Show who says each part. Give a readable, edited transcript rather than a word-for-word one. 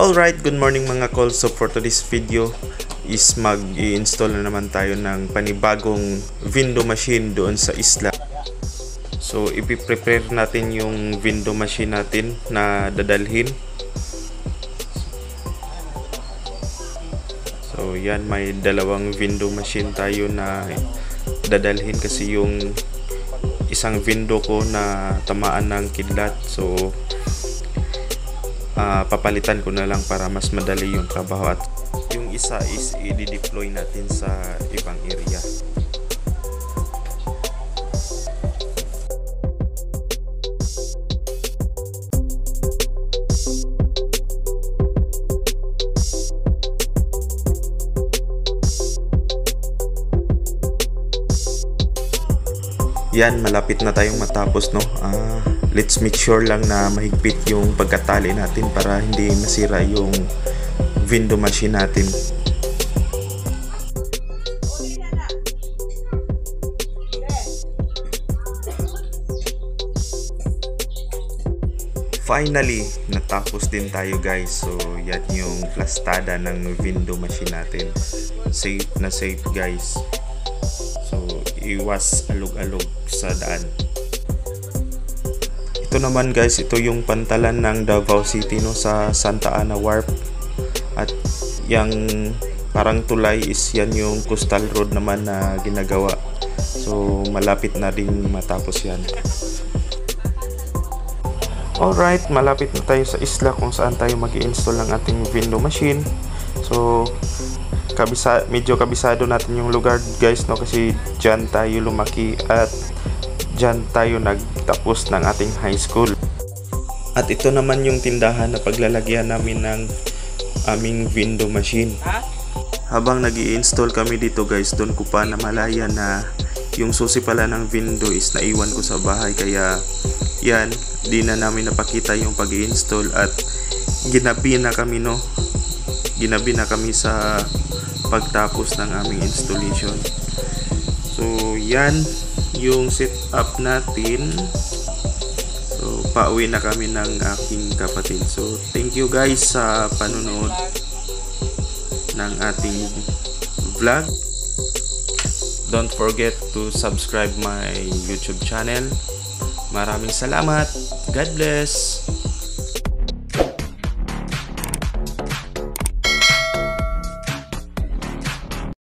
Speaker 1: Alright, good morning mga call. So for today's video is mag-i-install na naman tayo ng panibagong window machine doon sa isla. So ipiprepare natin yung window machine natin na dadalhin. So yan, may dalawang window machine tayo na dadalhin kasi yung isang window ko na tamaan ng kidlat. So papalitan ko na lang para mas madali yung trabaho, at yung isa is i-deploy natin sa ibang area. Yan, malapit na tayong matapos, no? Let's make sure lang na mahigpit yung pagkatali natin para hindi masira yung window machine natin. Finally, natapos din tayo guys. So yan yung plastada ng window machine natin. Safe na safe guys. So iwas alog-alog sa daan. Ito naman guys, ito yung pantalan ng Davao City, no, sa Santa Ana Wharf. At yung parang tulay is yan yung coastal road naman na ginagawa. So malapit na rin matapos yan. Alright, malapit na tayo sa isla kung saan tayo mag-i-install ng ating window machine. So medyo kabisado natin yung lugar guys, no, kasi dyan tayo lumaki at dyan tayo nagtapos ng ating high school. At ito naman yung tindahan na paglalagyan namin ng aming window machine. Habang nag-i-install kami dito guys, doon ko pa namalaya na yung susi pala ng window is naiwan ko sa bahay, kaya yan, di na namin napakita yung pag-i-install at ginabi na kami, no, ginabi na kami sa pagtapos ng aming installation. So yan yung setup natin. So pauwi na kami ng aking kapatid. So thank you guys sa panonood ng ating vlog. Don't forget to subscribe my YouTube channel. Maraming salamat. God bless.